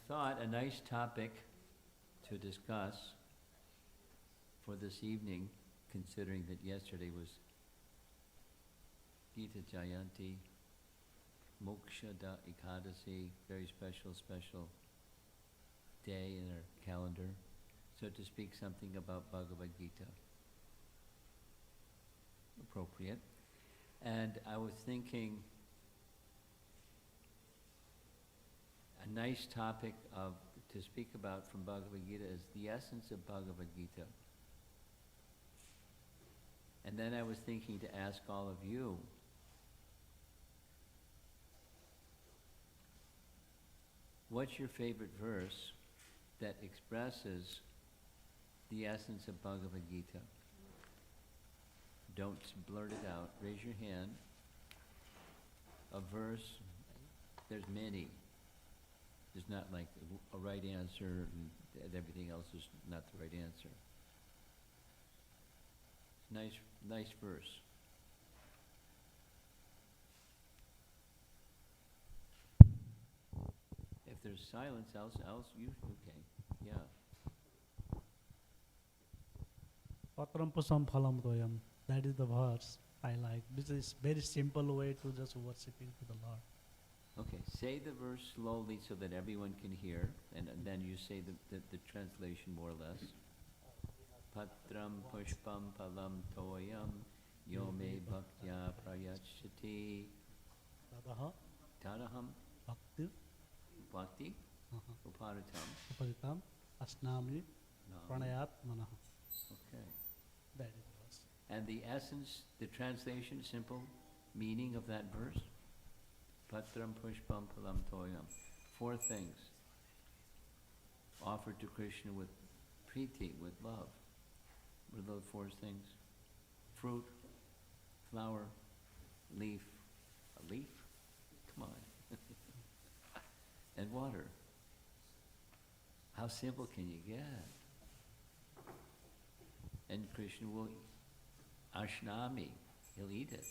thought a nice topic to discuss for this evening, considering that yesterday was Gita Jayanti, Moksha Da Ekadasi, very special day in our calendar. So to speak something about Bhagavad Gita, appropriate. And I was thinking a nice topic to speak about from Bhagavad Gita is the essence of Bhagavad Gita. And then I was thinking to ask all of you, what's your favorite verse that expresses the essence of Bhagavad Gita? Don't blurt it out. Raise your hand. A verse, there's many. There's not like a right answer and everything else is not the right answer. Nice verse. If there's silence, else you, okay, yeah. Patram pusam phalam toyam. That is the verse I like. This is very simple way to just worshiping to the Lord. Okay, say the verse slowly so that everyone can hear, and then you say the translation more or less. Patram pushpam phalam toyam yome bhaktya prayachati Tadaha tadaham bhakti bhakti uparatam uparitam asnami pranayat manaha. Okay. That is the verse. And the essence, the translation, simple meaning of that verse? Patram pushpam phalam toyam. 4 things offered to Krishna with priti, with love. What are those 4 things? Fruit, flower, leaf. A leaf? Come on. And water. How simple can you get? And Krishna will ashnami, he'll eat it.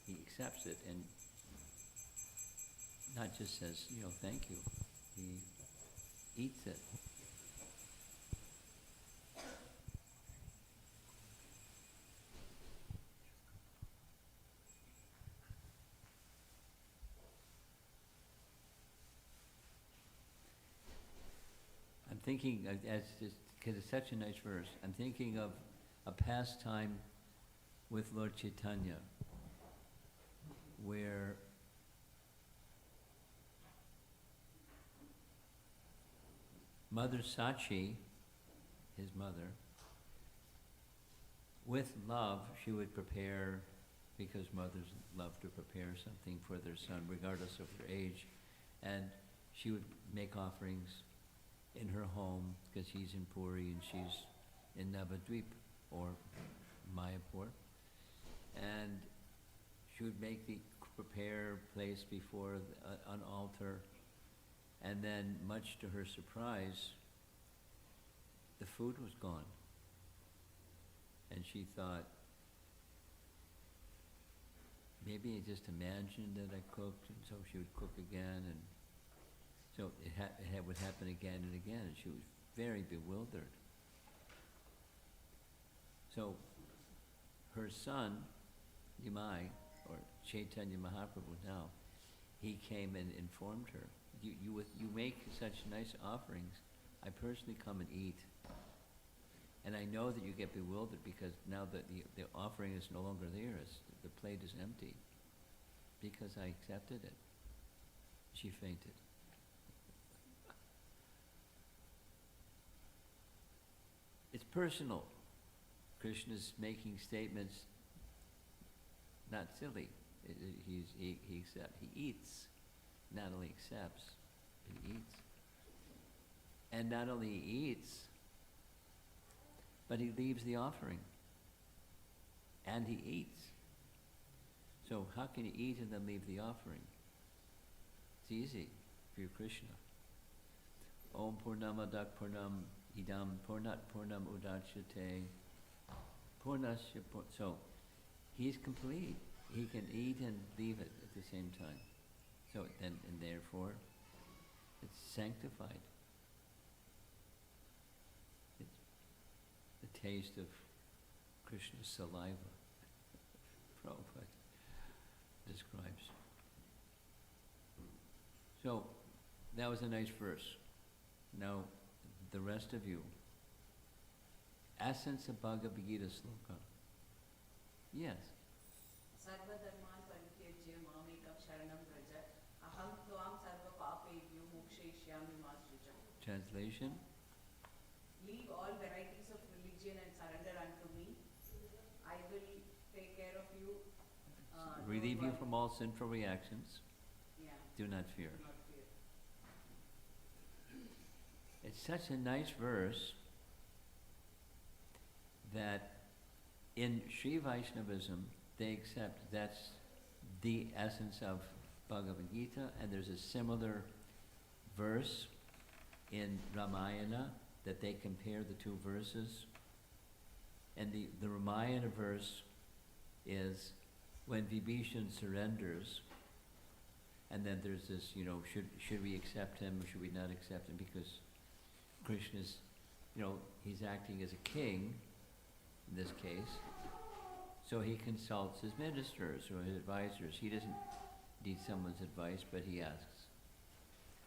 He accepts it and not just says, thank you. He eats it. I'm thinking, because it's such a nice verse, I'm thinking of a pastime with Lord Chaitanya, where Mother Sachi, his mother, with love, she would prepare, because mothers love to prepare something for their son, regardless of their age, and she would make offerings in her home, because he's in Puri and she's in Navadvip, or Mayapur, and she would prepare place before an altar, and then, much to her surprise, the food was gone. And she thought, maybe I just imagined that I cooked, and so she would cook again, and so it would happen again and again, and she was very bewildered. So her son, Nimai, or Chaitanya Mahaprabhu now, he came and informed her, you make such nice offerings, I personally come and eat. And I know that you get bewildered because now that the offering is no longer there, the plate is empty, because I accepted it. She fainted. It's personal. Krishna's making statements, not silly. He eats, not only accepts, but he eats. And not only he eats, but he leaves the offering. And he eats. So how can you eat and then leave the offering? It's easy for your Krishna. Om Purnamadak Purnam Idam Purnat Purnam Udachyate Purnasya So he's complete. He can eat and leave it at the same time. So and therefore it's sanctified. It's the taste of Krishna's saliva, Prabhupada describes. So, that was a nice verse. Now, the rest of you. Essence of Bhagavad Gita sloka. Yes. Sarvadharman parityajya mamekam sharanam vraja aham tvam sarva papebhyo mokshayishyami ma sruja. Translation. Leave all varieties of religion and surrender unto me. I will take care of you. Relieve you from all sinful reactions. Yeah. Do not fear. Do not fear. It's such a nice verse that in Sri Vaishnavism, they accept that's the essence of Bhagavad Gita, and there's a similar verse in Ramayana that they compare the two verses. And the Ramayana verse is when Vibhishan surrenders, and then there's this, should we accept him or should we not accept him? Because Krishna's, he's acting as a king in this case. So he consults his ministers or his advisors. He doesn't need someone's advice, but he asks.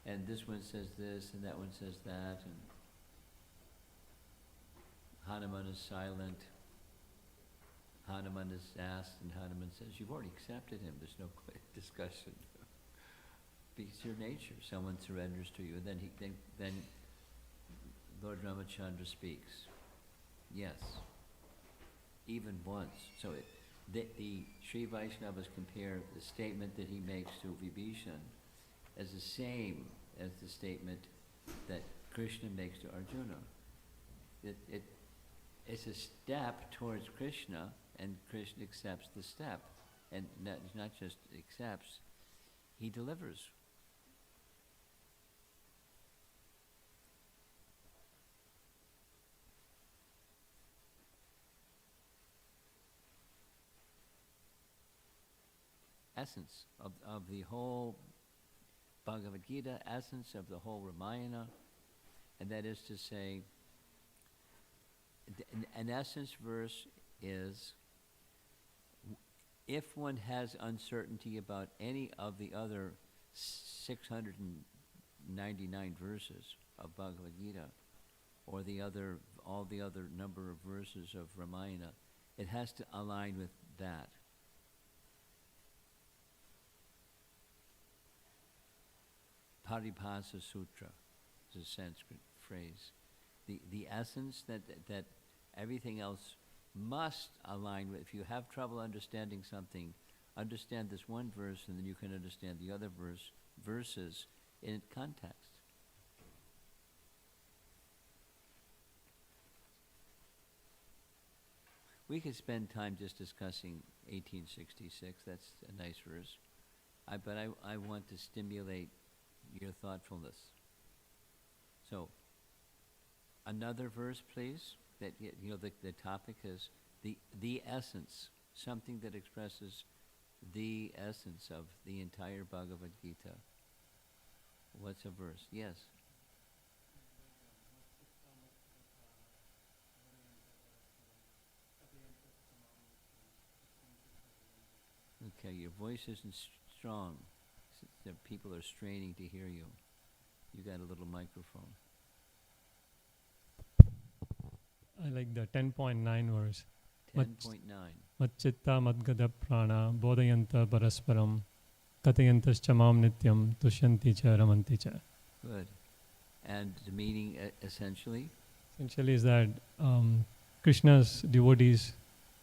And this one says this, and that one says that, and Hanuman is silent. Hanuman is asked, and Hanuman says, you've already accepted him. There's no discussion. It's your nature. Someone surrenders to you, and then Lord Ramachandra speaks. Yes. Even once. So the Sri Vaishnavas compare the statement that he makes to Vibhishan as the same as the statement that Krishna makes to Arjuna. It's a step towards Krishna, and Krishna accepts the step. And not just accepts, he delivers. Essence of the whole Bhagavad Gita, essence of the whole Ramayana, and that is to say, an essence verse is, if one has uncertainty about any of the other 699 verses of Bhagavad Gita, or all the other number of verses of Ramayana, it has to align with that. Paribhasa Sutra is a Sanskrit phrase. The essence that everything else must align with. If you have trouble understanding something, understand this one verse, and then you can understand the other verses in context. We could spend time just discussing 1866. That's a nice verse. But I want to stimulate your thoughtfulness. So, another verse, please. That the topic is the essence, something that expresses the essence of the entire Bhagavad Gita. What's a verse? Yes. Okay, your voice isn't strong. The people are straining to hear you. You got a little microphone. I like the 10.9 verse. 10.9. Matchitta madgada prana bodhayanta parasparam kathayantascha mam nityam tushyanti cha ramanti cha. Good. And the meaning essentially? Essentially is that Krishna's devotees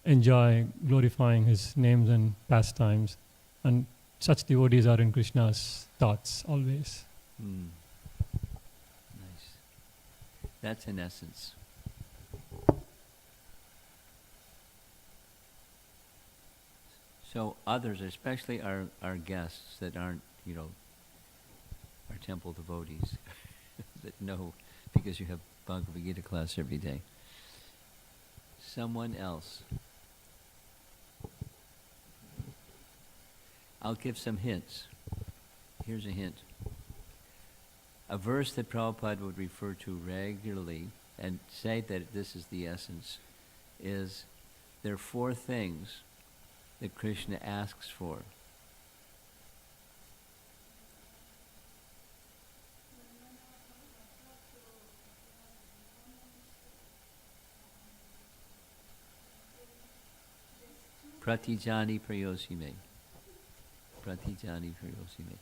enjoy glorifying his names and pastimes, and such devotees are in Krishna's thoughts always. Nice. That's in essence. So others, especially our guests that aren't, our temple devotees, that know because you have Bhagavad Gita class every day. Someone else. I'll give some hints. Here's a hint. A verse that Prabhupada would refer to regularly and say that this is the essence is there are 4 things that Krishna asks for. Pratijani prayosime. Pratijani prayosime.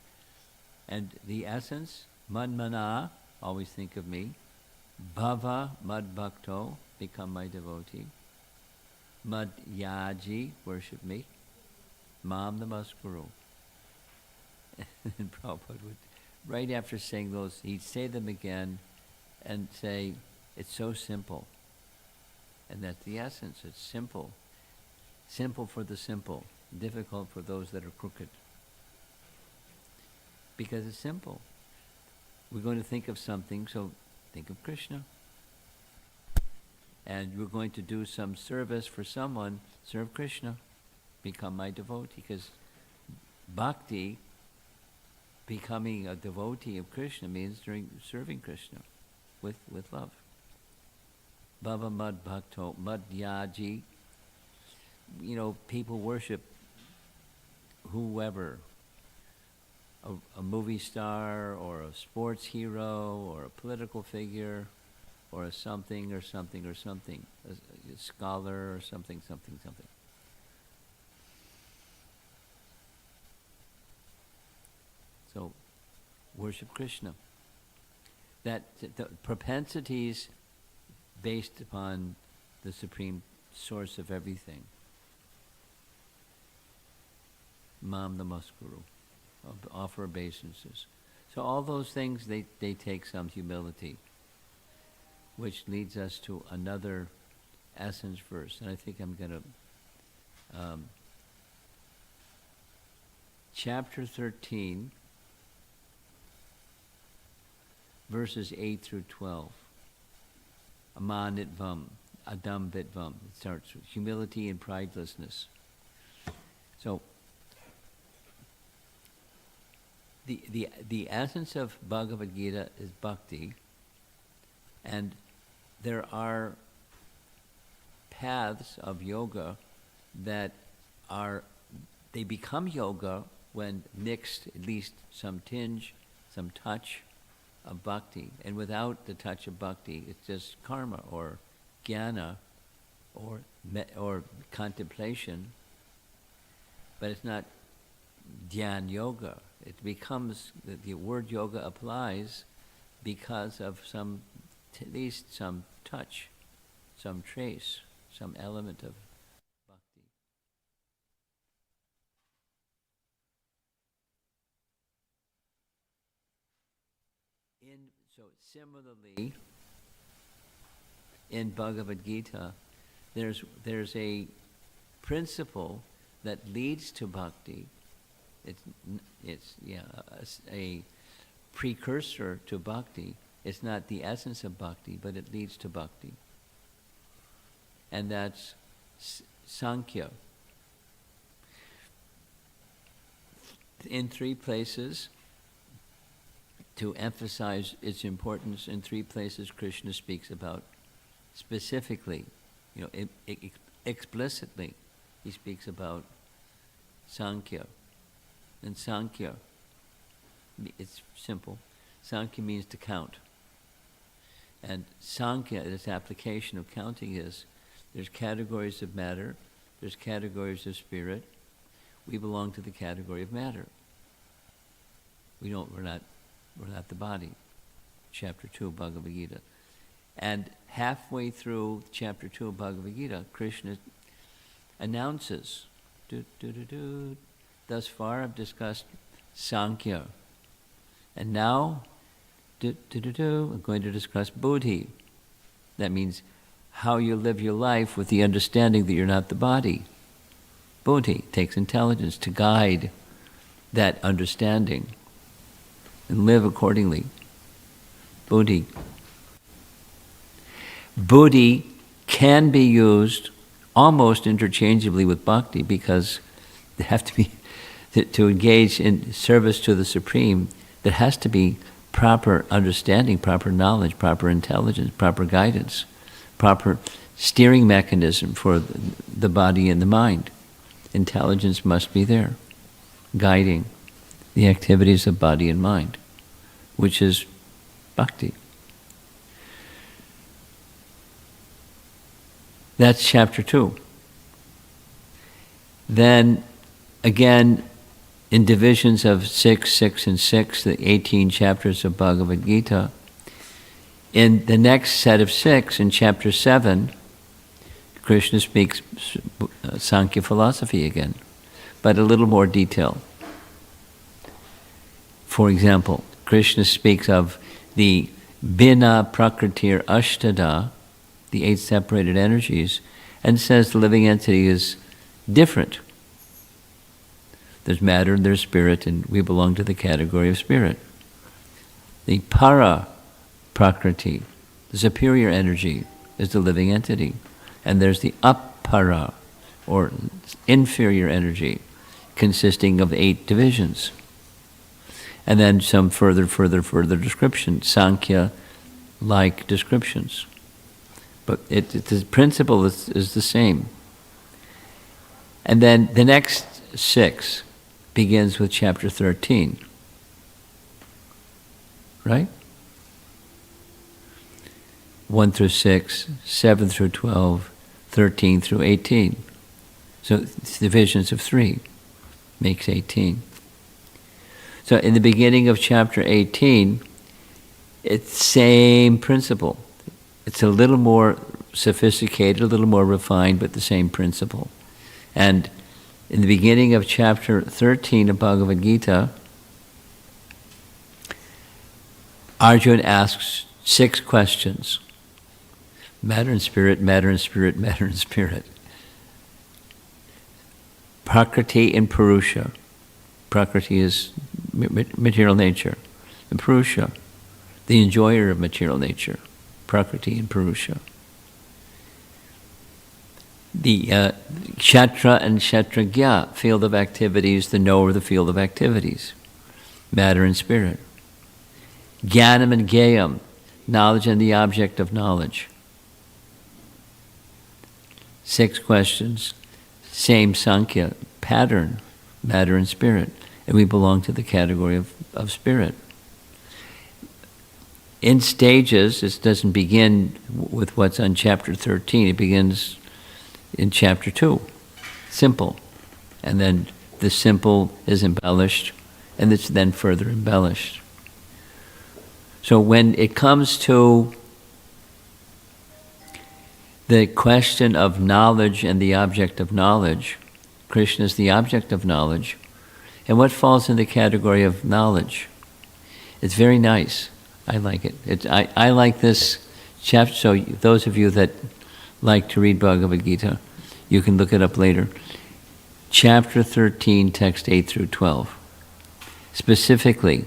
And the essence, Manmana, always think of me. Bhava mad bhakto, become my devotee. Mad yaji, worship me. Mam namaskuru. And Prabhupada would, right after saying those, he'd say them again and say, it's so simple. And that's the essence, it's simple. Simple for the simple, difficult for those that are crooked. Because it's simple. We're going to think of something, so think of Krishna. And we're going to do some service for someone, serve Krishna. Become my devotee. Because bhakti, becoming a devotee of Krishna, means during serving Krishna with love. Bhava mad bhakto, mad yaji. You know, people worship whoever, a movie star or a sports hero or a political figure or a something or something or something, a scholar or something, something, something. So, worship Krishna. That the propensities based upon the supreme source of everything. Mam namaskuru, offer obeisances. So all those things, they take some humility, which leads us to another essence verse. And I think I'm going to, chapter 13, verses 8 through 12. Amanitvam, adambitvam. It starts with humility and pridelessness. So, the essence of Bhagavad Gita is bhakti, and there are paths of yoga that they become yoga when mixed, at least some tinge, some touch of bhakti. And without the touch of bhakti, it's just karma or jnana or contemplation, but it's not dhyan yoga. It becomes, the word yoga applies because of at least some touch, some trace, some element of bhakti. So similarly, in Bhagavad Gita, there's a principle that leads to bhakti. It's a precursor to bhakti. It's not the essence of bhakti, but it leads to bhakti. And that's Sankhya. In 3 places, to emphasize its importance, in 3 places Krishna speaks about specifically, explicitly, he speaks about Sankhya. And Sankhya, it's simple. Sankhya means to count. And Sankhya, its application of counting is, there's categories of matter, there's categories of spirit. We belong to the category of matter. We're not the body. Chapter 2 of Bhagavad Gita. And halfway through chapter 2 of Bhagavad Gita, Krishna announces, thus far I've discussed Sankhya. And now, I'm going to discuss Buddhi. That means how you live your life with the understanding that you're not the body. Buddhi takes intelligence to guide that understanding and live accordingly. Buddhi. Buddhi can be used almost interchangeably with bhakti because they have to be, to engage in service to the Supreme, there has to be proper understanding, proper knowledge, proper intelligence, proper guidance, proper steering mechanism for the body and the mind. Intelligence must be there, guiding the activities of body and mind, which is bhakti. That's chapter 2. Then, again, in divisions of 6, 6, and 6, the 18 chapters of Bhagavad Gita, in the next set of 6, in chapter 7, Krishna speaks Sankhya philosophy again, but a little more detail. For example, Krishna speaks of the Bina Prakritir Ashtada, the 8 separated energies, and says the living entity is different. There's matter, there's spirit, and we belong to the category of spirit. The Para Prakriti, the superior energy, is the living entity. And there's the Appara, or inferior energy, consisting of 8 divisions. And then some further descriptions, Sankhya-like descriptions. But the principle is the same. And then the next 6 begins with chapter 13. Right? 1 through 6, 7 through 12, 13 through 18. So it's divisions of 3 makes 18. So in the beginning of chapter 18, it's the same principle. It's a little more sophisticated, a little more refined, but the same principle. And in the beginning of chapter 13 of Bhagavad Gita, Arjuna asks 6 questions. Matter and spirit, matter and spirit, matter and spirit. Prakriti and Purusha. Prakriti is material nature. And Purusha, the enjoyer of material nature. Prakriti and Purusha. The Kshetra and Kshetragya, field of activities, the knower of the field of activities. Matter and spirit. Jnanam and Gayam, knowledge and the object of knowledge. 6 questions, same Sankhya, pattern, matter and spirit. And we belong to the category of spirit. In stages, it doesn't begin with what's on chapter 13. It begins in chapter 2, simple. And then the simple is embellished, and it's then further embellished. So when it comes to the question of knowledge and the object of knowledge, Krishna is the object of knowledge. And what falls in the category of knowledge? It's very nice. I like it. I like this chapter. So those of you that like to read Bhagavad Gita, you can look it up later. Chapter 13, text 8 through 12. Specifically,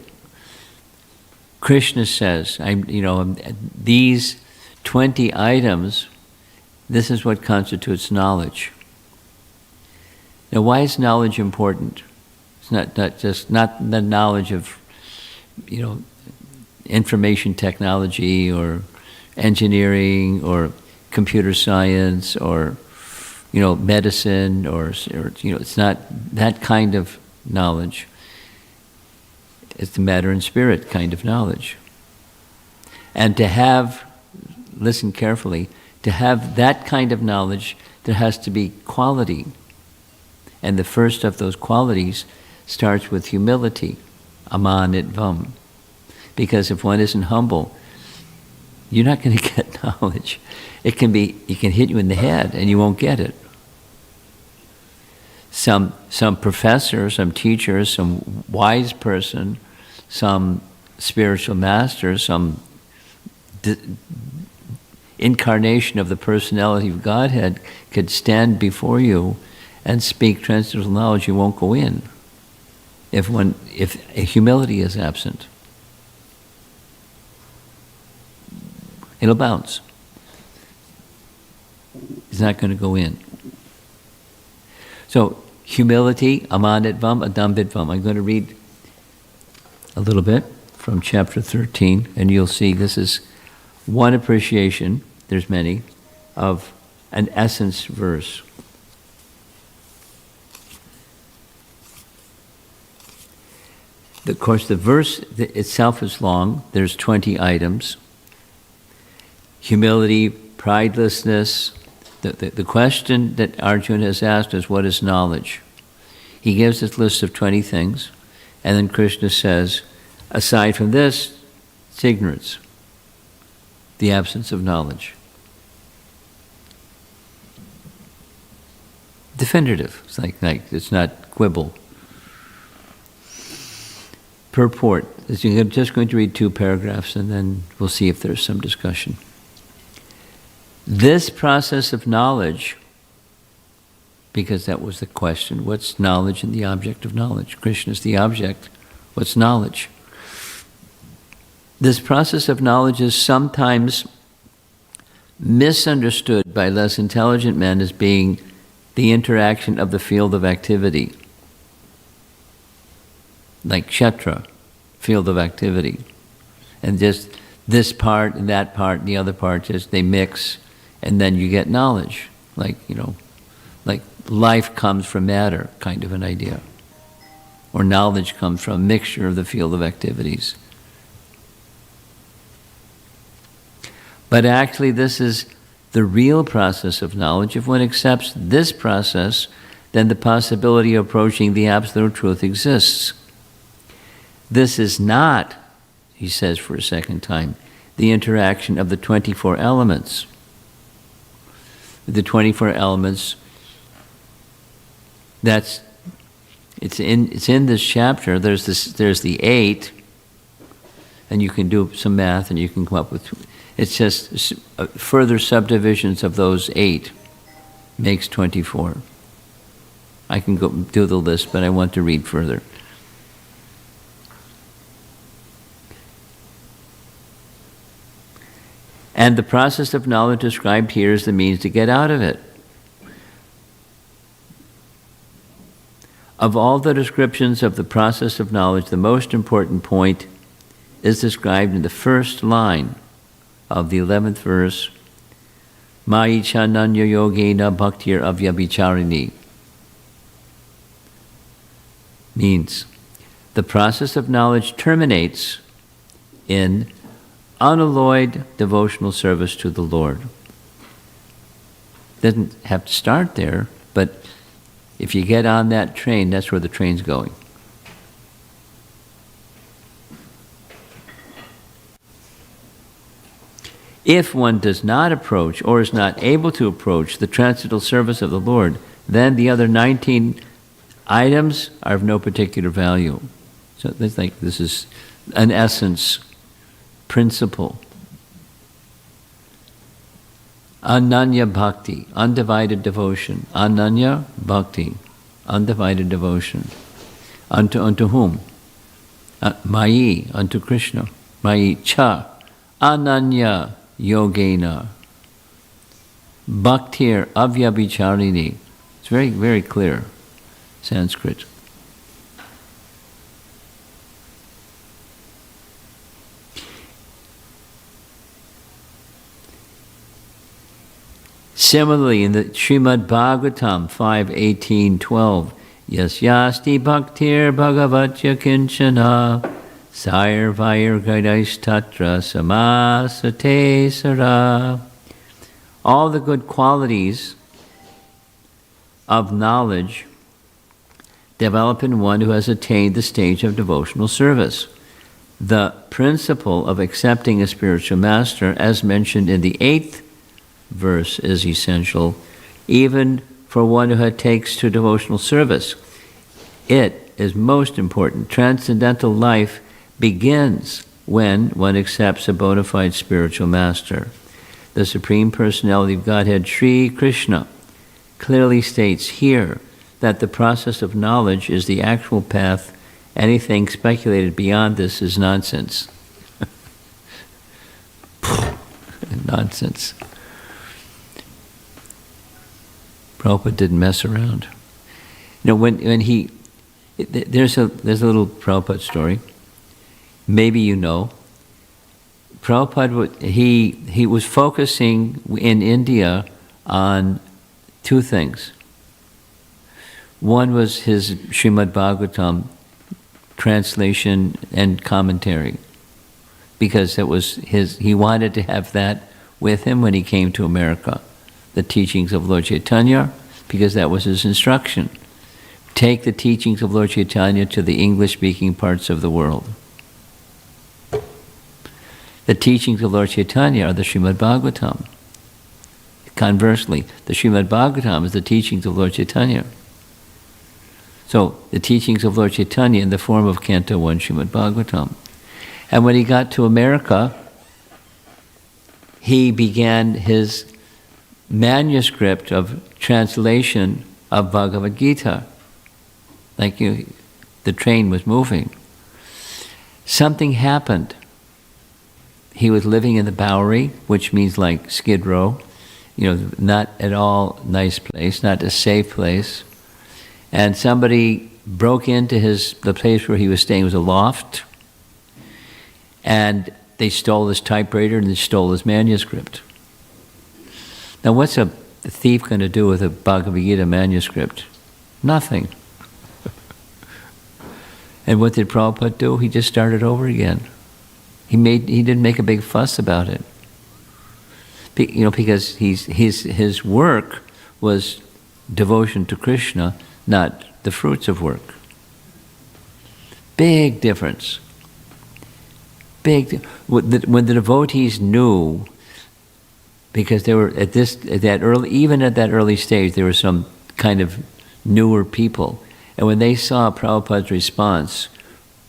Krishna says, these 20 items, this is what constitutes knowledge. Now, why is knowledge important? It's not the knowledge of, information technology or engineering or computer science or, medicine or it's not that kind of knowledge. It's the matter and spirit kind of knowledge. And to have, listen carefully, to have that kind of knowledge, there has to be quality. And the first of those qualities starts with humility, amanitvam. Because if one isn't humble, you're not going to get knowledge. It can hit you in the head and you won't get it. Some professor, some teacher, some wise person, some spiritual master, some incarnation of the personality of Godhead could stand before you and speak transcendental knowledge. You won't go in if humility is absent. It'll bounce. It's not going to go in. So, humility, amanitvam, adambitvam. I'm going to read a little bit from chapter 13, and you'll see this is one appreciation, there's many, of an essence verse. Of course, the verse itself is long. There's 20 items. Humility, pridelessness. The question that Arjuna has asked is, what is knowledge? He gives this list of 20 things, and then Krishna says, aside from this, it's ignorance, the absence of knowledge. Definitive. It's like it's not quibble. Purport. I'm just going to read 2 paragraphs and then we'll see if there's some discussion. This process of knowledge, because that was the question, what's knowledge and the object of knowledge? Krishna is the object. What's knowledge? This process of knowledge is sometimes misunderstood by less intelligent men as being the interaction of the field of activity. Like kshetra, field of activity. And just this part and that part and the other part, just they mix, and then you get knowledge. Like, like life comes from matter, kind of an idea. Or knowledge comes from a mixture of the field of activities. But actually this is the real process of knowledge. If one accepts this process, then the possibility of approaching the absolute truth exists. This is not, he says for a second time, the interaction of the 24 elements. The 24 elements, it's in this chapter. There's the 8, and you can do some math and you can come up with, it's just further subdivisions of those 8 makes 24. I can go do the list, but I want to read further. And the process of knowledge described here is the means to get out of it. Of all the descriptions of the process of knowledge, the most important point is described in the first line of the 11th verse, Mai chananya yogena bhaktir avyabhicharini. Means, the process of knowledge terminates in unalloyed devotional service to the Lord. Doesn't have to start there, but if you get on that train, that's where the train's going. If one does not approach or is not able to approach the transcendental service of the Lord, then the other 19 items are of no particular value. So this is an essence principle. Ananya bhakti, undivided devotion. Ananya bhakti, undivided devotion. Unto whom? Mai, unto Krishna. Mai cha, ananya yogena. Bhaktir avyabhicharini. It's very, very clear, Sanskrit. Similarly, in the Srimad Bhagavatam 5:18-12, Yasyasti bhaktir bhagavatya kinchana sairvair gaidais tatra samasate sara. All the good qualities of knowledge develop in one who has attained the stage of devotional service. The principle of accepting a spiritual master, as mentioned in the 8th verse, is essential, even for one who takes to devotional service. It is most important. Transcendental life begins when one accepts a bona fide spiritual master. The Supreme Personality of Godhead, Sri Krishna, clearly states here that the process of knowledge is the actual path. Anything speculated beyond this is nonsense. Nonsense. Prabhupada didn't mess around. You know, when he, there's a little Prabhupada story. maybe you know, Prabhupada, he was focusing in India on two things. One was his Srimad Bhagavatam translation and commentary, because it was he wanted to have that with him when he came to America, the teachings of Lord Chaitanya, because that was his instruction. Take the teachings of Lord Chaitanya to the English-speaking parts of the world. The teachings of Lord Chaitanya are the Srimad Bhagavatam. Conversely, the Srimad Bhagavatam is the teachings of Lord Chaitanya. So, the teachings of Lord Chaitanya in the form of Canto 1 Srimad Bhagavatam. And when he got to America, he began his manuscript of translation of Bhagavad Gita. Like the train was moving. Something happened. He was living in the Bowery, which means like Skid Row, not at all nice place, not a safe place. And somebody broke into the place where he was staying. It was a loft. And they stole his typewriter and they stole his manuscript. Now what's a thief going to do with a Bhagavad Gita manuscript? Nothing. And what did Prabhupada do? He just started over again. He didn't make a big fuss about it. Because his work was devotion to Krishna, not the fruits of work. Big difference. When the devotees knew, because they were even at that early stage, there were some kind of newer people, and when they saw Prabhupada's response,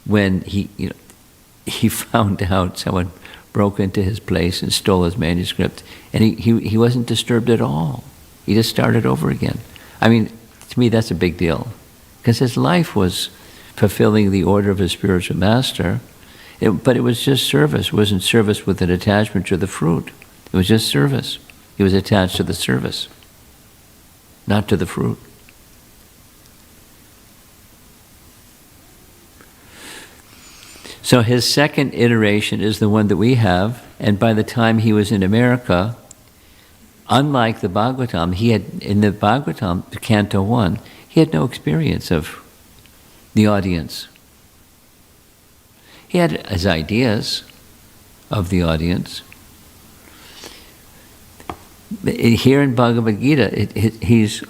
when he found out someone broke into his place and stole his manuscript, and he wasn't disturbed at all. He just started over again. I mean, to me, that's a big deal, because his life was fulfilling the order of his spiritual master, but it was just service. It wasn't service with an attachment to the fruit. It was just service. He was attached to the service, not to the fruit. So his second iteration is the one that we have, and by the time he was in America, unlike the Bhagavatam, in the Bhagavatam, Canto 1, he had no experience of the audience. He had his ideas of the audience. Here in Bhagavad Gita, he's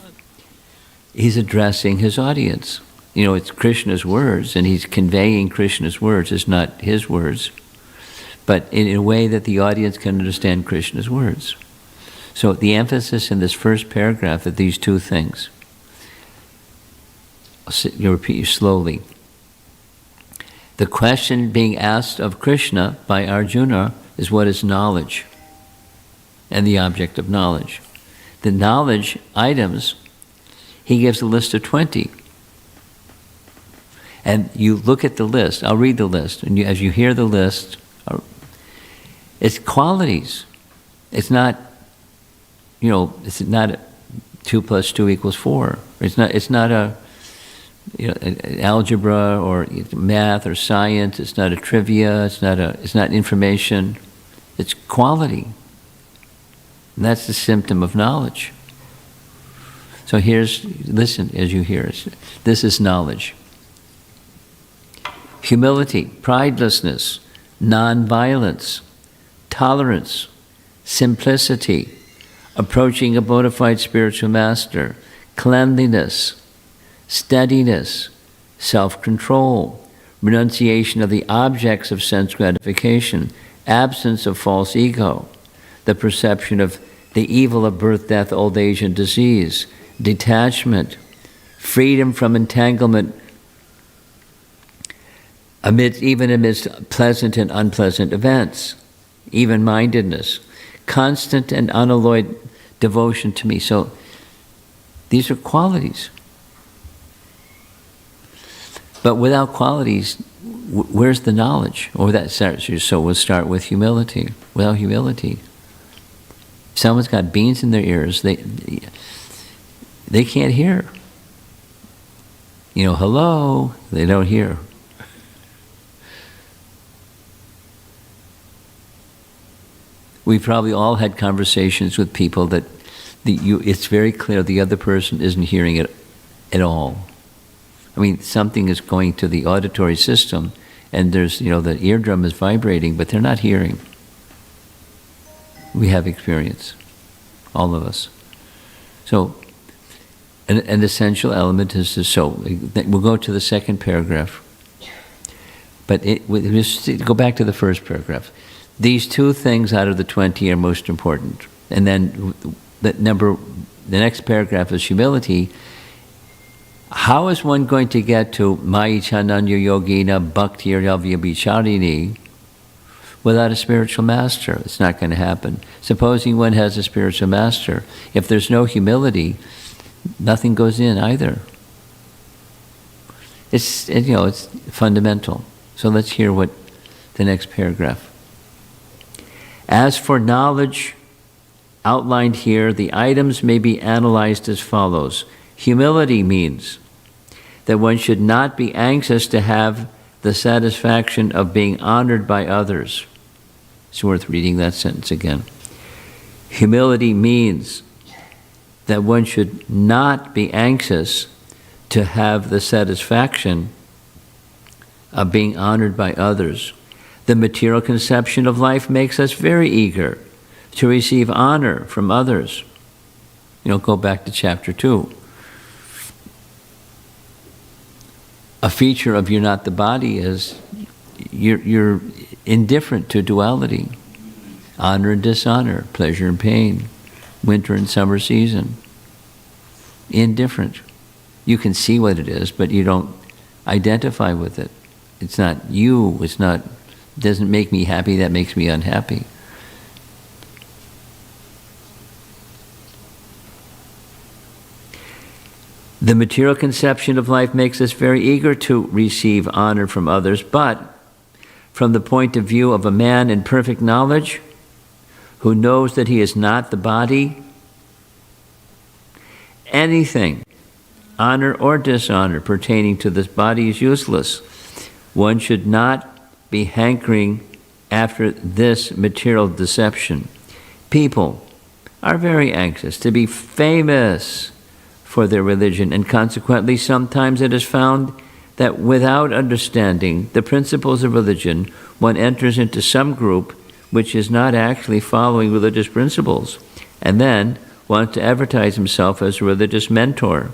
addressing his audience. It's Krishna's words, and he's conveying Krishna's words. It's not his words, but in a way that the audience can understand Krishna's words. So the emphasis in this first paragraph are these two things. You'll repeat slowly. The question being asked of Krishna by Arjuna is, what is knowledge? And the object of knowledge. The knowledge items, he gives a list of 20. And you look at the list. I'll read the list. And as you hear the list, it's qualities. It's not, it's not 2 + 2 = 4. It's not a, algebra or math or science. It's not a trivia. It's not information. It's quality. And that's the symptom of knowledge. So listen as you hear it. This is knowledge. Humility, pridelessness, non-violence, tolerance, simplicity, approaching a bona fide spiritual master, cleanliness, steadiness, self-control, renunciation of the objects of sense gratification, absence of false ego, the perception of the evil of birth, death, old age, and disease, detachment, freedom from entanglement, even amidst pleasant and unpleasant events, even-mindedness, constant and unalloyed devotion to me. So these are qualities. But without qualities, where's the knowledge? So we'll start with humility. Without humility, someone's got beans in their ears. They can't hear. Hello, they don't hear. We probably all had conversations with people that it's very clear the other person isn't hearing it at all. I mean, something is going to the auditory system, and there's, the eardrum is vibrating, but they're not hearing. We have experience, all of us. So, an essential element is we'll go to the second paragraph. But just go back to the first paragraph. These two things out of the 20 are most important. And then the next paragraph is humility. How is one going to get to Mai Chananya Yogina Bhaktir Yavyabicharini without a spiritual master? It's not going to happen. Supposing one has a spiritual master, if there's no humility, nothing goes in either. It's fundamental. So let's hear what the next paragraph. As for knowledge outlined here, the items may be analyzed as follows. Humility means that one should not be anxious to have the satisfaction of being honored by others. It's worth reading that sentence again. Humility means that one should not be anxious to have the satisfaction of being honored by others. The material conception of life makes us very eager to receive honor from others. Go back to chapter 2. A feature of you're not the body is you're indifferent to duality. Honor and dishonor, pleasure and pain, winter and summer season. Indifferent. You can see what it is, but you don't identify with it. It's not you, doesn't make me happy, that makes me unhappy. The material conception of life makes us very eager to receive honor from others, but from the point of view of a man in perfect knowledge, who knows that he is not the body, anything, honor or dishonor, pertaining to this body is useless. One should not be hankering after this material deception. People are very anxious to be famous for their religion, and consequently sometimes it is found that without understanding the principles of religion, one enters into some group which is not actually following religious principles, and then wants to advertise himself as a religious mentor.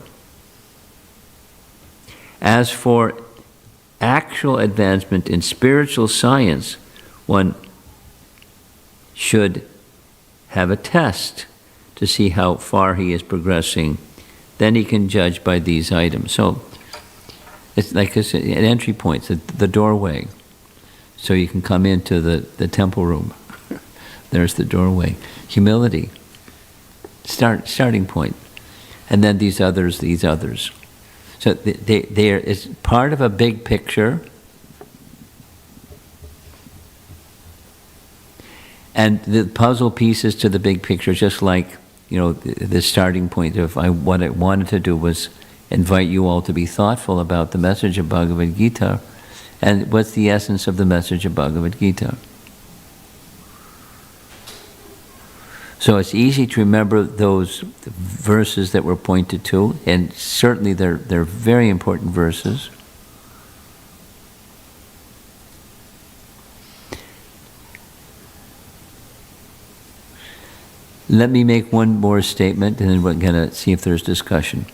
As for actual advancement in spiritual science, one should have a test to see how far he is progressing. Then he can judge by these items. So it's like an entry point, the doorway. So you can come into the temple room. There's the doorway. Humility, starting point. And then these others. So it's part of a big picture. And the puzzle pieces to the big picture, just like, the starting point of what I wanted to do was invite you all to be thoughtful about the message of Bhagavad Gita. And what's the essence of the message of Bhagavad Gita? So it's easy to remember those verses that were pointed to, and certainly they're very important verses. Let me make one more statement, and then we're going to see if there's discussion.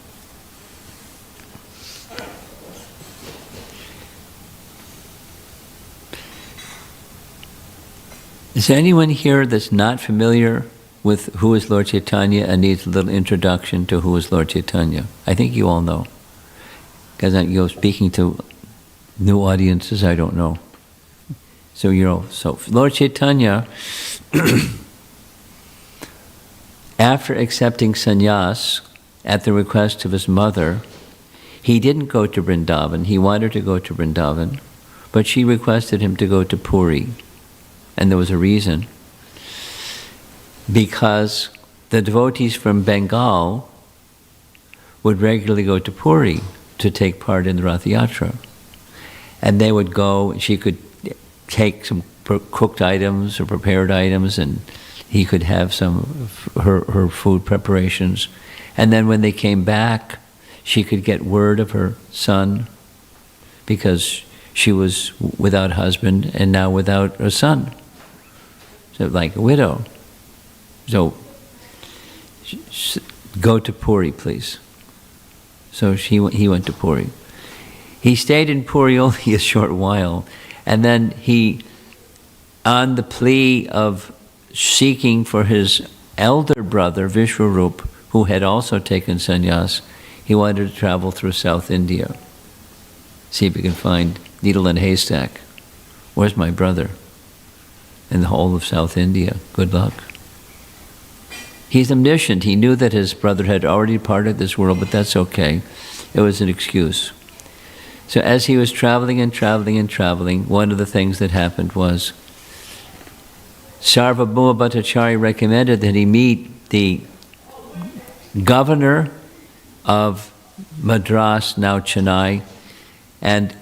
Is there anyone here that's not familiar with who is Lord Chaitanya and needs a little introduction to who is Lord Chaitanya? I think you all know. Because you're speaking to new audiences, I don't know. So Lord Chaitanya, after accepting sannyas at the request of his mother, he didn't go to Vrindavan. He wanted to go to Vrindavan, but she requested him to go to Puri. And there was a reason. Because the devotees from Bengal would regularly go to Puri to take part in the Rath Yatra. And they would go, she could take some cooked items or prepared items and he could have some of her food preparations. And then when they came back, she could get word of her son, because she was without husband and now without a son. So like a widow. So go to Puri, please. So he went to Puri. He stayed in Puri only a short while, and then he, on the plea of seeking for his elder brother, Vishwarup, who had also taken sannyas, he wanted to travel through South India. See if he can find needle in a haystack. Where's my brother? In the whole of South India. Good luck. He's omniscient. He knew that his brother had already departed this world, but that's okay. It was an excuse. So as he was traveling and traveling and traveling, one of the things that happened was Sarvabhauma Bhattacharya recommended that he meet the governor of Madras, now Chennai, and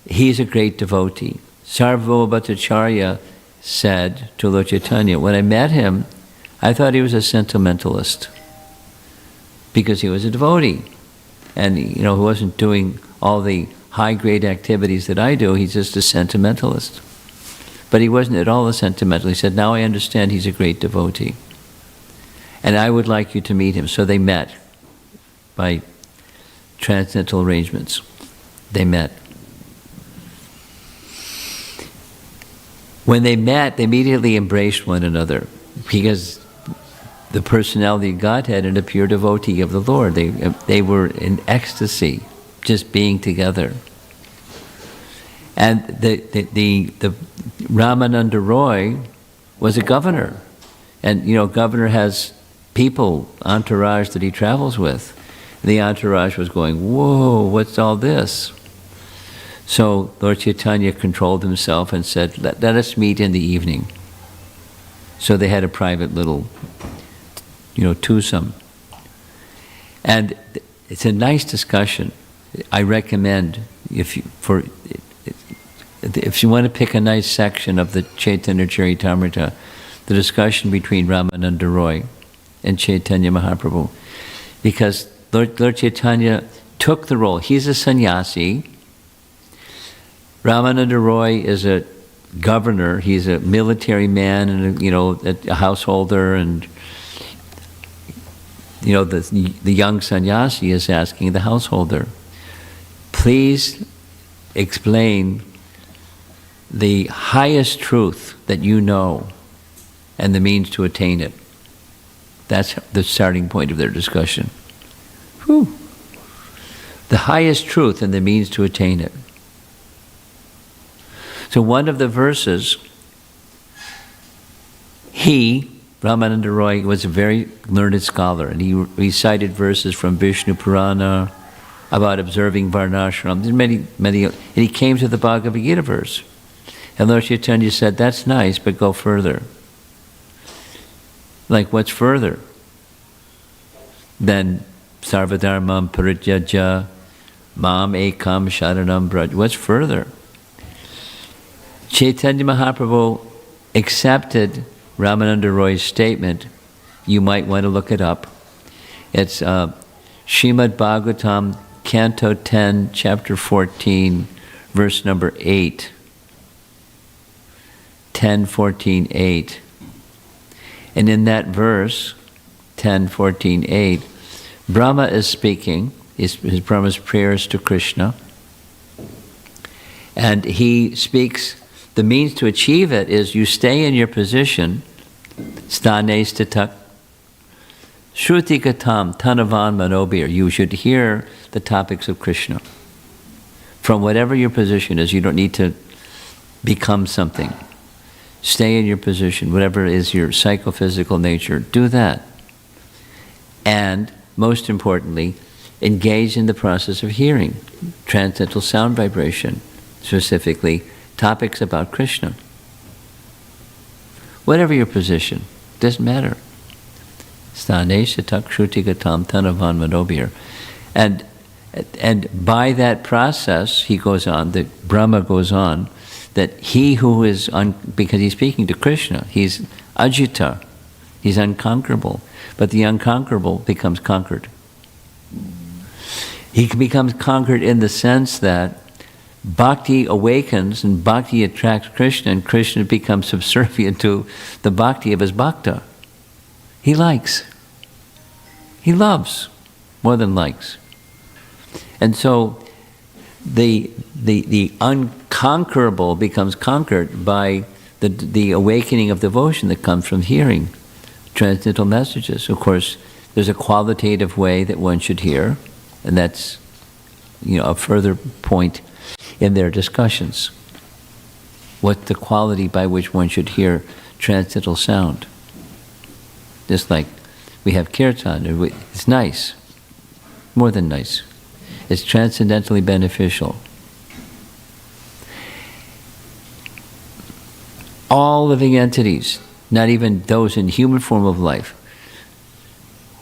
he's a great devotee. Sarvabhauma Bhattacharya said to Lord Chaitanya, when I met him, I thought he was a sentimentalist because he was a devotee. And, he wasn't doing all the high-grade activities that I do. He's just a sentimentalist. But he wasn't at all a sentimentalist. He said, now I understand he's a great devotee. And I would like you to meet him. So they met by transcendental arrangements. They met. When they met, they immediately embraced one another because the personality of Godhead and a pure devotee of the Lord. They were in ecstasy, just being together. And the Ramananda Roy was a governor. And, governor has people, entourage that he travels with. The entourage was going, whoa, what's all this? So Lord Chaitanya controlled himself and said, let us meet in the evening. So they had a private little, twosome. And it's a nice discussion. I recommend, if you want to pick a nice section of the Chaitanya Charitamrita, the discussion between Ramananda Roy and Chaitanya Mahaprabhu. Because Lord Chaitanya took the role. He's a sannyasi. Ramananda Roy is a governor. He's a military man and a householder, and the young sannyasi is asking the householder, please explain the highest truth that you know and the means to attain it. That's the starting point of their discussion. Whew. The highest truth and the means to attain it. So one of the verses, Ramananda Roy, was a very learned scholar, and he recited verses from Vishnu Purana about observing Varnashram. There's many, and he came to the Bhagavad Gita verse. And Lord Chaitanya said, that's nice, but go further. Like, what's further than Sarvadharmam Parityaja Mam Ekam Sharanam Braj? What's further? Chaitanya Mahaprabhu accepted Ramananda Roy's statement. You might want to look it up. It's Srimad Bhagavatam, Canto 10, Chapter 14, verse number 8. 10:14:8. And in that verse, 10:14:8, Brahma is speaking, his Brahma's prayers to Krishna, and he speaks, the means to achieve it is you stay in your position, stane stitak, shruti gatam tanavan manobir. You should hear the topics of Krishna. From whatever your position is, you don't need to become something. Stay in your position, whatever is your psychophysical nature, do that. And, most importantly, engage in the process of hearing, transcendental sound vibration, specifically topics about Krishna. Whatever your position, doesn't matter. Stane shatak shruti gatam tanavan manobir. And by that process, he goes on, the Brahma goes on, that he who is, because he's speaking to Krishna, he's Ajita, He's unconquerable. But the unconquerable becomes conquered. He becomes conquered in the sense that bhakti awakens and bhakti attracts Krishna, and Krishna becomes subservient to the bhakti of his bhakta. He likes. He loves more than likes. And so the unconquerable becomes conquered by the awakening of devotion that comes from hearing transcendental messages. Of course, there's a qualitative way that one should hear, and that's, a further point in their discussions. What's the quality by which one should hear transcendental sound? Just like we have kirtan, it's nice, more than nice. It's transcendentally beneficial. All living entities, not even those in human form of life,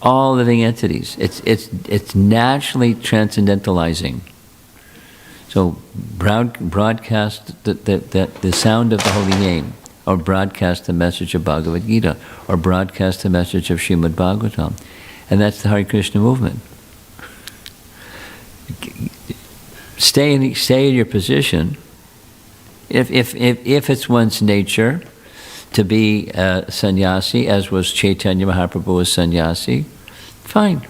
all living entities, it's naturally transcendentalizing. So broadcast the sound of the holy name, or broadcast the message of Bhagavad Gita, or broadcast the message of Srimad Bhagavatam. And that's the Hare Krishna movement. Stay in your position. If it's one's nature to be a sannyasi, as was Chaitanya Mahaprabhu, a sannyasi, fine.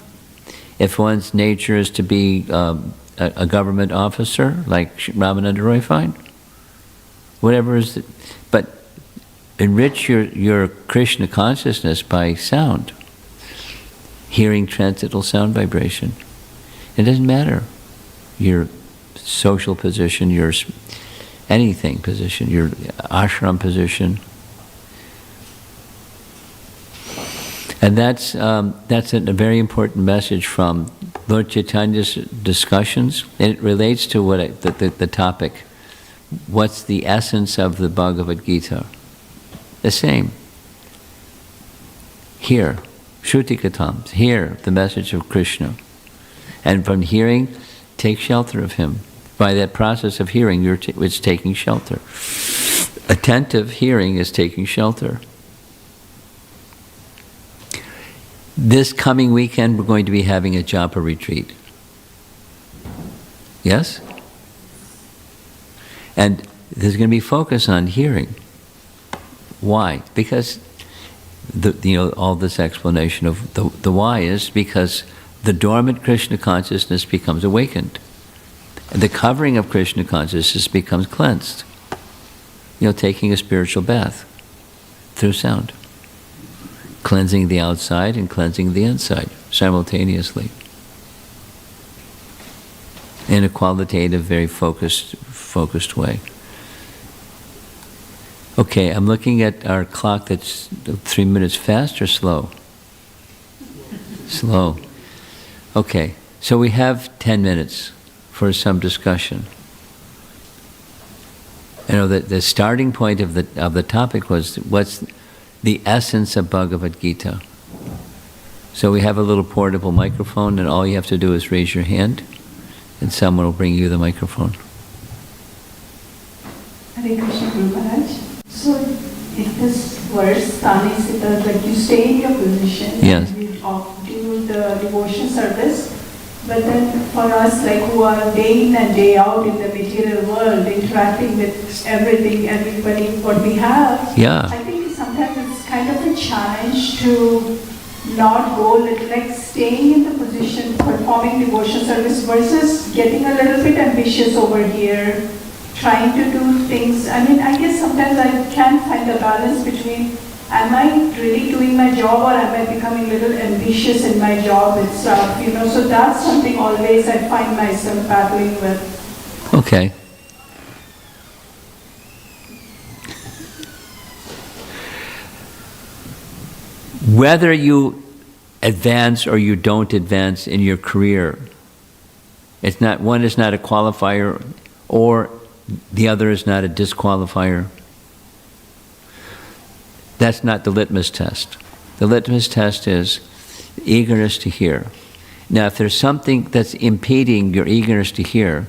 If one's nature is to be a government officer, like Ramananda Roy, fine. Whatever is, but enrich your Krishna consciousness by sound, hearing transcendental sound vibration. It doesn't matter your social position, your anything position, your ashram position. And that's a very important message from Lord Chaitanya's discussions, and it relates to what the topic. What's the essence of the Bhagavad Gita? The same. Hear, Shruti Katam, hear the message of Krishna. And from hearing, take shelter of him. By that process of hearing, it's taking shelter. Attentive hearing is taking shelter. This coming weekend, we're going to be having a japa retreat. Yes? And there's going to be focus on hearing. Why? Because all this explanation of the why is because the dormant Krishna consciousness becomes awakened. And the covering of Krishna consciousness becomes cleansed. Taking a spiritual bath through sound. Cleansing the outside and cleansing the inside simultaneously. In a qualitative, very focused way. Okay, I'm looking at our clock that's 3 minutes fast or slow? Slow. Okay, so we have 10 minutes for some discussion. The starting point of the topic was what's the essence of Bhagavad Gita. So we have a little portable microphone, and all you have to do is raise your hand, and someone will bring you the microphone. Hare Krishna, Guru Maharaj. So, in this verse, Tani Sita, like you stay in your position, yes, and you do the devotion service, but then for us, like who are day in and day out in the material world, interacting with everybody, what we have, yeah. I think sometimes it's kind of a challenge to not go like staying in the position, performing devotion service versus getting a little bit ambitious over here, trying to do things. I guess sometimes I can't find the balance between am I really doing my job or am I becoming a little ambitious in my job itself, so that's something always I find myself battling with. Okay. Whether you advance or you don't advance in your career, one is not a qualifier, or the other is not a disqualifier. That's not the litmus test. The litmus test is eagerness to hear. Now, if there's something that's impeding your eagerness to hear,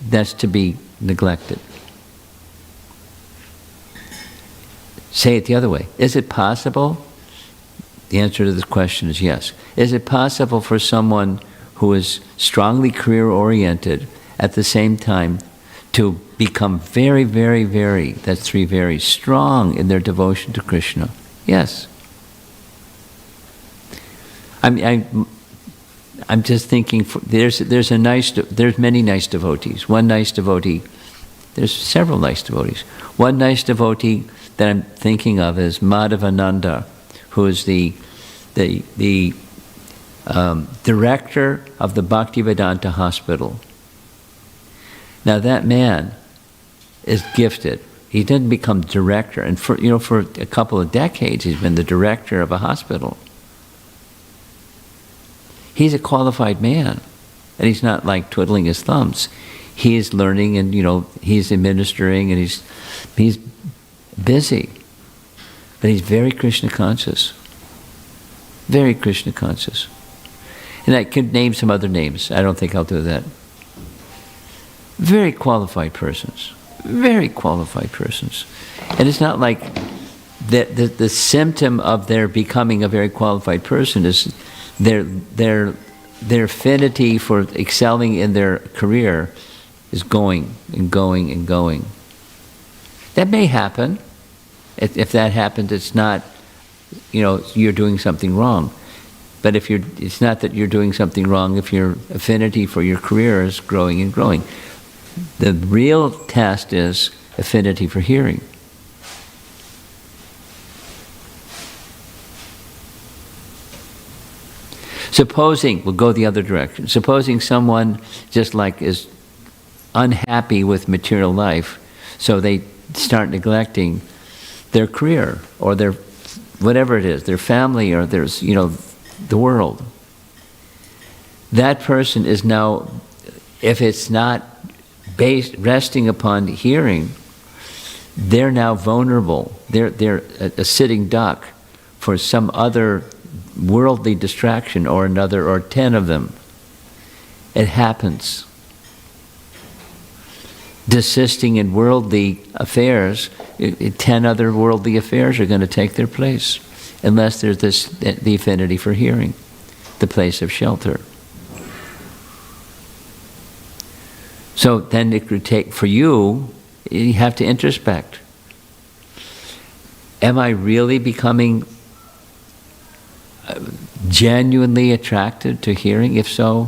that's to be neglected. Say it the other way. Is it possible The answer to this question is yes. Is it possible for someone who is strongly career-oriented at the same time to become very, very, very, that's three very, strong in their devotion to Krishna? Yes. I'm just thinking, there's many nice devotees. One nice devotee, there's several nice devotees. One nice devotee that I'm thinking of is Madhavananda, who is the director of the Bhaktivedanta Hospital. Now that man is gifted. He didn't become director, and for a couple of decades he's been the director of a hospital. He's a qualified man, and he's not like twiddling his thumbs. He is learning, and he's administering, and he's busy, but he's very Krishna conscious. Very Krishna conscious. And I could name some other names. I don't think I'll do that. Very qualified persons. Very qualified persons. And it's not like the symptom of their becoming a very qualified person is their affinity for excelling in their career is going and going and going. That may happen. If that happens, it's not, you're doing something wrong. But it's not that you're doing something wrong if your affinity for your career is growing and growing. The real test is affinity for hearing. Supposing, we'll go the other direction, supposing someone just like is unhappy with material life, so they start neglecting their career or their, whatever it is, their family or there's, the world. That person is now, if it's not resting upon hearing, they're now vulnerable. They're a sitting duck for some other worldly distraction or another, or 10 of them. It happens. Desisting in worldly affairs, 10 other worldly affairs are going to take their place, unless there's the affinity for hearing, the place of shelter. So then it could take, for you have to introspect. Am I really becoming genuinely attracted to hearing? If so,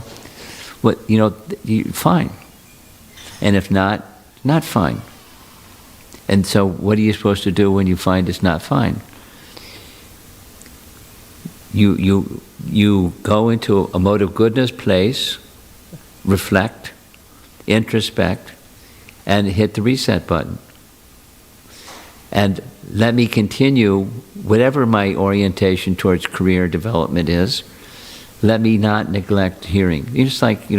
fine. And if not, not fine. And so what are you supposed to do when you find it's not fine? You go into a mode of goodness place, reflect, introspect, and hit the reset button. And let me continue, whatever my orientation towards career development is, let me not neglect hearing. You're just like,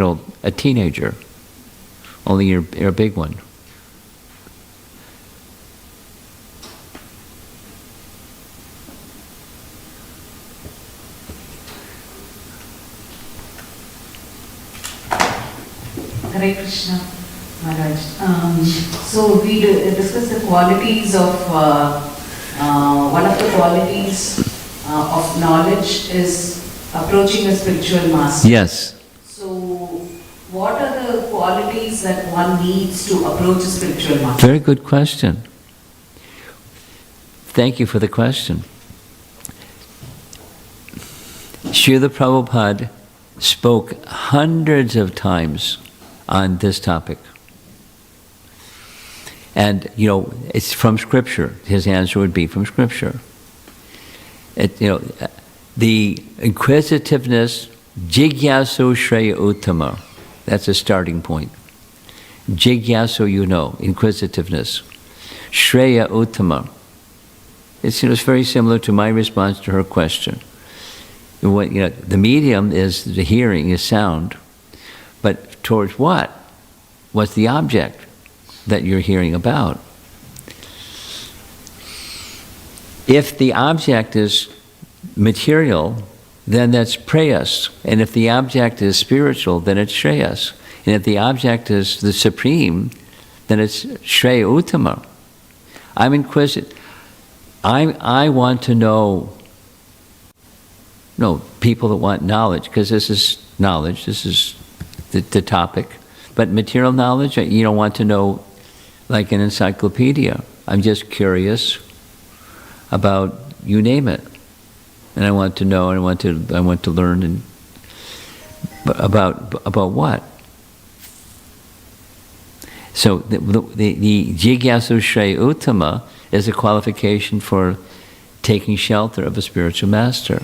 a teenager, only you're a big one. Hare Krishna, Maharaj. So we discussed the qualities of, one of the qualities of knowledge is approaching a spiritual master. Yes. So what are the qualities that one needs to approach a spiritual master? Very good question. Thank you for the question. Srila Prabhupada spoke hundreds of times on this topic. And, it's from Scripture. His answer would be from Scripture. The inquisitiveness, jigyasu shreya uttama, that's a starting point. Jigyasu, inquisitiveness. Shreya uttama. It's very similar to my response to her question. The medium is the hearing, is sound, but towards what? What's the object that you're hearing about? If the object is material, then that's prayas. And if the object is spiritual, then it's shreyas. And if the object is the supreme, then it's shreya uttama. I'm inquisitive. I want to know no, people that want knowledge, because this is knowledge, this is the topic. But material knowledge, you don't want to know like an encyclopedia. I'm just curious about, you name it. And I want to know, and I want to learn and about what? So the Jigyasu Shreya Uttama is a qualification for taking shelter of a spiritual master,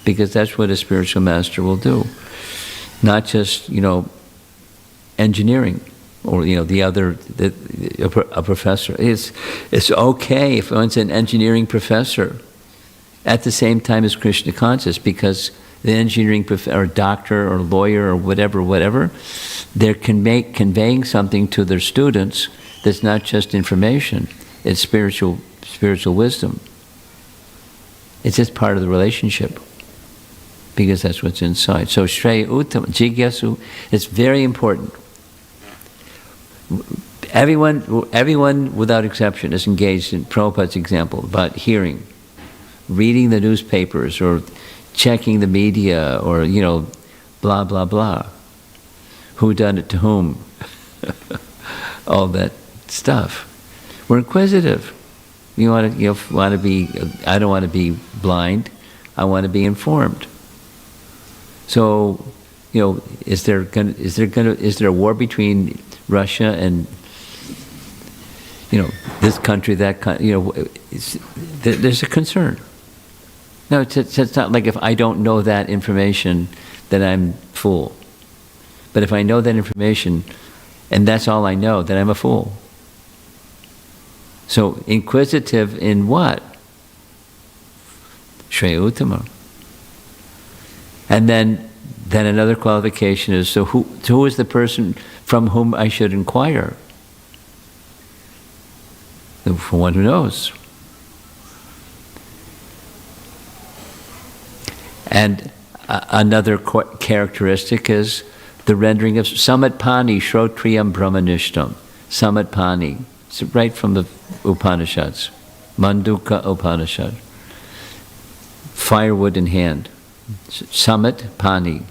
because that's what a spiritual master will do. Not just, engineering, or, a professor. It's okay if one's an engineering professor at the same time as Krishna conscious, because the engineering or doctor or lawyer or whatever, they're conveying something to their students that's not just information, it's spiritual wisdom. It's just part of the relationship, because that's what's inside. So Shreya Uttama, Jigyasu, it's very important. Everyone without exception is engaged in Prabhupada's example about hearing, reading the newspapers, or checking the media, or, blah, blah, blah. Who done it to whom? All that stuff. We're inquisitive. You want to be, I don't want to be blind. I want to be informed. So, is there a war between Russia and, this country, that country? There's a concern. No, it's not like if I don't know that information, then I'm fool. But if I know that information, and that's all I know, then I'm a fool. So inquisitive in what? Shreya Uttama. And then another qualification is, so who is the person from whom I should inquire? For one who knows. And another characteristic is the rendering of Samat Pani Shrotriyam Brahmanishtam. Samat Pani. It's right from the Upanishads. Manduka Upanishad. Firewood in hand. Samat Pani.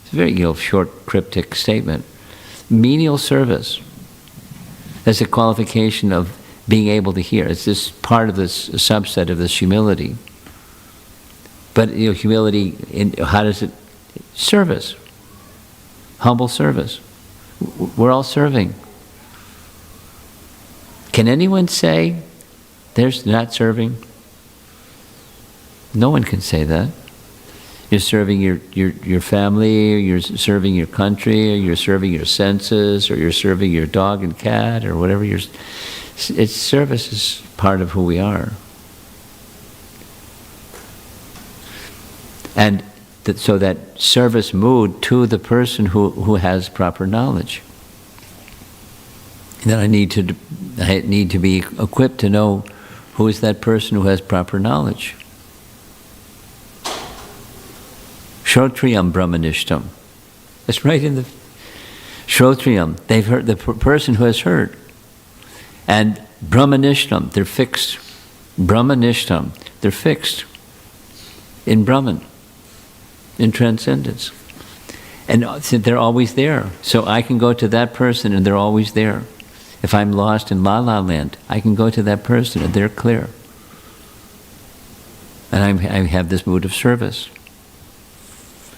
It's a very short, cryptic statement. Menial service. That's a qualification of being able to hear. It's this part of this subset of this humility. But humility, how does it? Service. Humble service. We're all serving. Can anyone say there's not serving? No one can say that. You're serving your family, or you're serving your country, or you're serving your senses, or you're serving your dog and cat, or whatever it's service is part of who we are. And so that service mood to the person who has proper knowledge. Then I need to be equipped to know who is that person who has proper knowledge. Shrotriyam Brahmanishtam. It's right in the Shrotriyam. They've heard, the person who has heard. And Brahmanishtam, they're fixed. Brahmanishtam, they're fixed in Brahman, in transcendence. And they're always there. So I can go to that person and they're always there. If I'm lost in La La Land, I can go to that person and they're clear. And I have this mood of service.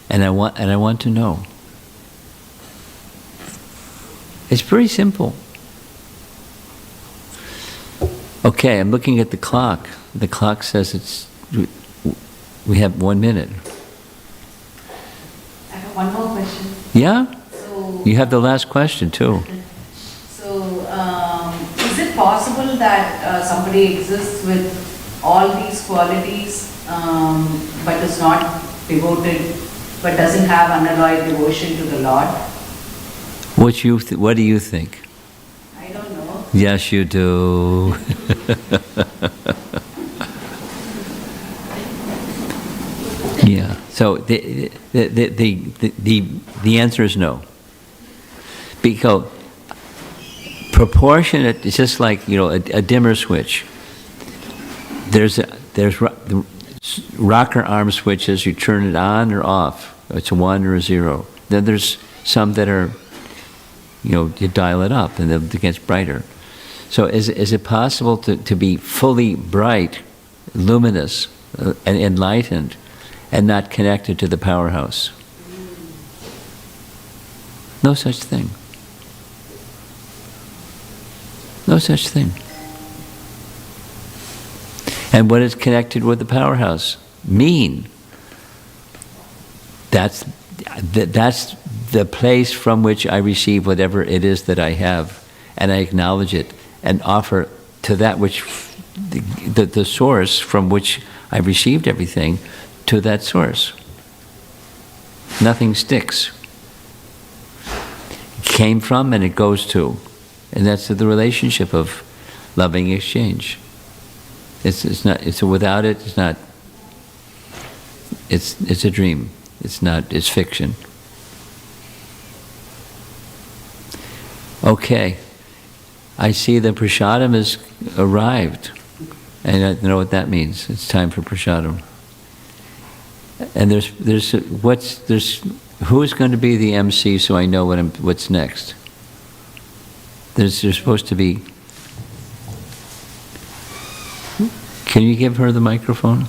And I want to know. It's pretty simple. Okay, I'm looking at the clock. The clock says we have 1 minute. I have one more question. Yeah? So, You have the last question too. So, is it possible that somebody exists with all these qualities, but is not devoted, but doesn't have unalloyed devotion to the Lord? What do you think? I don't know. Yes, you do. Yeah. So the answer is no. Because proportionate, it's just like a dimmer switch. rocker arm switches, you turn it on or off. It's a 1 or a 0. Then there's some that are, you dial it up and it gets brighter. So is it possible to be fully bright, luminous, and enlightened, and not connected to the powerhouse? No such thing. No such thing. And what is connected with the powerhouse? Mean. That's the place from which I receive whatever it is that I have, and I acknowledge it and offer to that which, the source from which I received everything, to that source. Nothing sticks. It came from and it goes to. And that's the relationship of loving exchange. Without it, it's not, it's a dream. It's fiction. Okay. I see the prasadam has arrived. And I know what that means. It's time for prasadam. And who's going to be the MC so I know what's next? There's supposed to be. Can you give her the microphone?